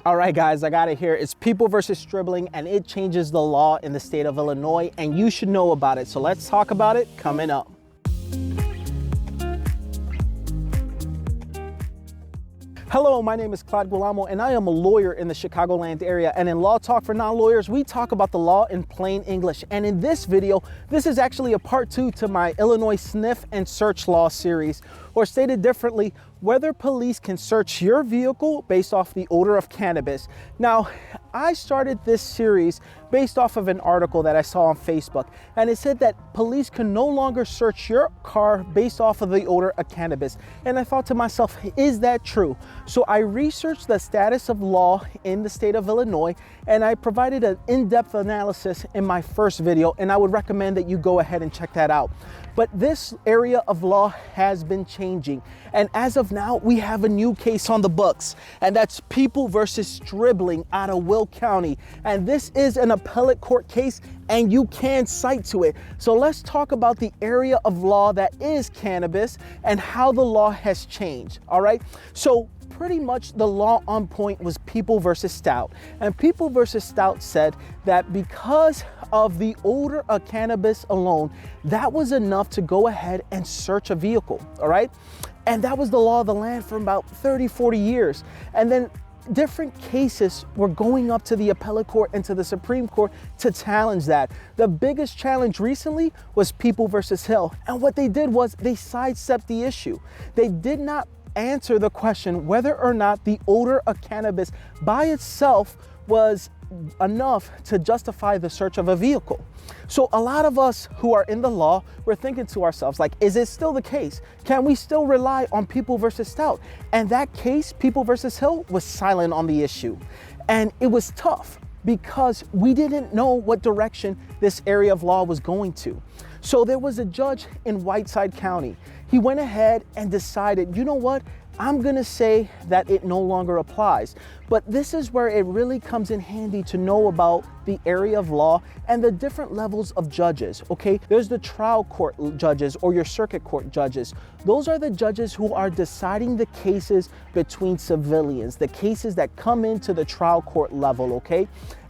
All right, guys, I got it here. It's People versus Stribling, and it changes the law in the state of Illinois, and you should know about it. So let's talk about it coming up. Hello, my name is Clyde Guilamo, and I am a lawyer in the Chicagoland area. And in Law Talk for Non-Lawyers, we talk about the law in plain English. And in this video, this is actually a part 2 to my Illinois Sniff and Search Law series, or stated differently, whether police can search your vehicle based off the odor of cannabis. Now, I started this series based off of an article that I saw on Facebook, and it said that police can no longer search your car based off of the odor of cannabis. And I thought to myself, is that true? So I researched the status of law in the state of Illinois, and I provided an in-depth analysis in my first video, and I would recommend that you go ahead and check that out. But this area of law has been changing. And as of now, we have a new case on the books, and that's People versus Stribling out of Will County. And this is an appellate court case, and you can cite to it. So let's talk about the area of law that is cannabis and how the law has changed, all right? So pretty much the law on point was People versus Stout. And People versus Stout said that because of the odor of cannabis alone, that was enough to go ahead and search a vehicle, all right? And that was the law of the land for about 30, 40 years. And then different cases were going up to the appellate court and to the Supreme Court to challenge that. The biggest challenge recently was People versus Hill. And what they did was they sidestepped the issue. They did not answer the question whether or not the odor of cannabis by itself was enough to justify the search of a vehicle. So a lot of us who are in the law, we're thinking to ourselves, like, is it still the case? Can we still rely on People versus Stout? And that case, People versus Hill, was silent on the issue. And it was tough because we didn't know what direction this area of law was going to. So there was a judge in Whiteside County. He went ahead and decided, you know what? I'm gonna say that it no longer applies. But this is where it really comes in handy to know about the area of law and the different levels of judges, okay? There's the trial court judges or your circuit court judges. Those are the judges who are deciding the cases between civilians, the cases that come into the trial court level, okay?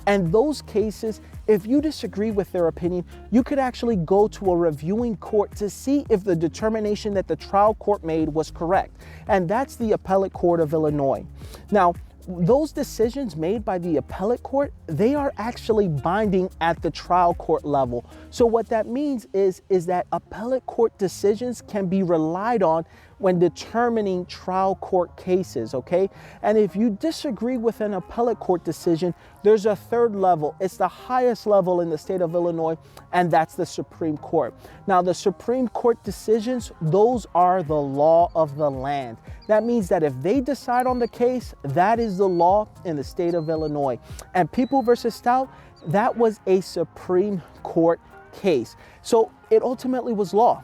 And those cases, if you disagree with their opinion, you could actually go to a reviewing court to see if the determination that the trial court made was correct. And that's the appellate court of Illinois. Now, those decisions made by the appellate court, they are actually binding at the trial court level. So what that means is that appellate court decisions can be relied on when determining trial court cases, okay? And if you disagree with an appellate court decision, there's a third level. It's the highest level in the state of Illinois, and that's the Supreme Court. Now, the Supreme Court decisions, those are the law of the land. That means that if they decide on the case, that is the law in the state of Illinois. And People versus Stout, that was a Supreme Court case. So it ultimately was law.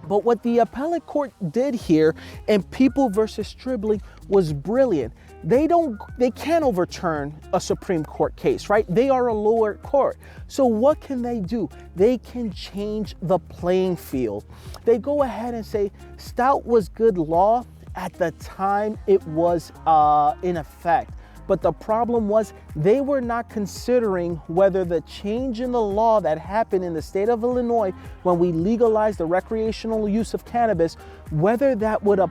But what the appellate court did here in People versus Stribling was brilliant. They can't overturn a Supreme Court case, right? They are a lower court. So what can they do? They can change the playing field. They go ahead and say, Stout was good law at the time it was in effect. But the problem was they were not considering whether the change in the law that happened in the state of Illinois when we legalized the recreational use of cannabis, whether that would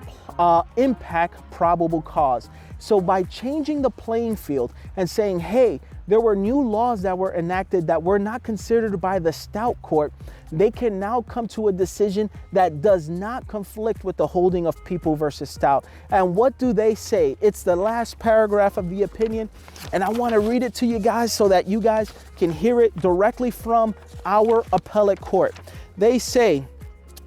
impact probable cause. So by changing the playing field and saying, hey, there were new laws that were enacted that were not considered by the Stout court, they can now come to a decision that does not conflict with the holding of People versus Stout. And what do they say? It's the last paragraph of the opinion, and I want to read it to you guys so that you guys can hear it directly from our appellate court. They say,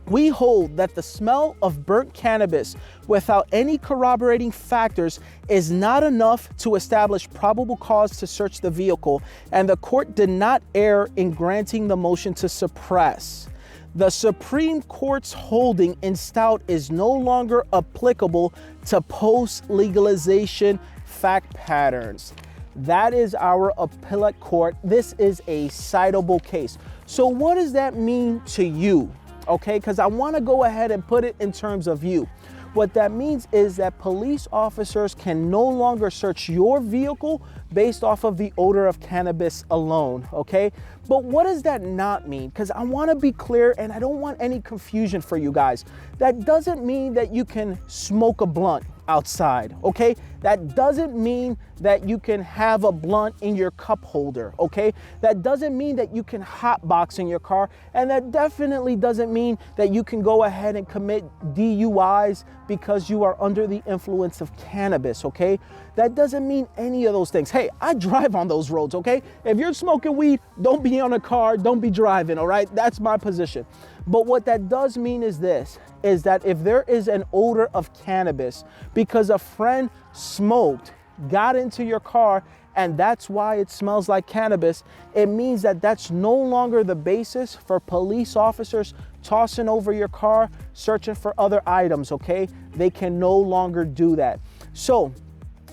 we hold that the smell of burnt cannabis without any corroborating factors is not enough to establish probable cause to search the vehicle, and the court did not err in granting the motion to suppress. The Supreme Court's holding in Stout is no longer applicable to post-legalization fact patterns. That is our appellate court. This is a citable case. So what does that mean to you? Okay, because I want to go ahead and put it in terms of you. What that means is that police officers can no longer search your vehicle based off of the odor of cannabis alone, okay? But what does that not mean? Because I want to be clear and I don't want any confusion for you guys. That doesn't mean that you can smoke a blunt outside, okay? That doesn't mean that you can have a blunt in your cup holder, okay? That doesn't mean that you can hotbox in your car, and that definitely doesn't mean that you can go ahead and commit DUIs because you are under the influence of cannabis, okay? That doesn't mean any of those things. Hey, I drive on those roads, okay? If you're smoking weed, don't be on a car, don't be driving, all right? That's my position. But what that does mean is this, is that if there is an odor of cannabis because a friend smoked, got into your car, and that's why it smells like cannabis, it means that that's no longer the basis for police officers tossing over your car, searching for other items, okay? They can no longer do that. So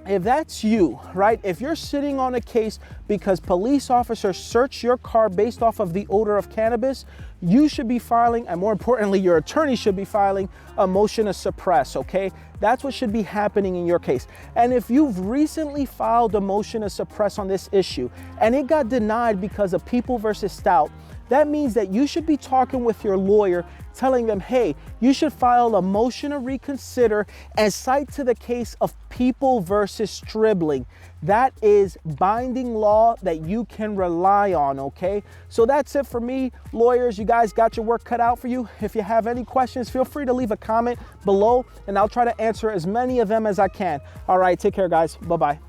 if that's you, right? If you're sitting on a case because police officers search your car based off of the odor of cannabis, you should be filing, and more importantly, your attorney should be filing a motion to suppress, okay? That's what should be happening in your case. And if you've recently filed a motion to suppress on this issue and it got denied because of People versus Stout, that means that you should be talking with your lawyer, telling them, hey, you should file a motion to reconsider and cite to the case of People versus Stribling. That is binding law that you can rely on, okay? So that's it for me. Lawyers, you guys got your work cut out for you. If you have any questions, feel free to leave a comment below and I'll try to answer as many of them as I can. All right, take care, guys. Bye-bye.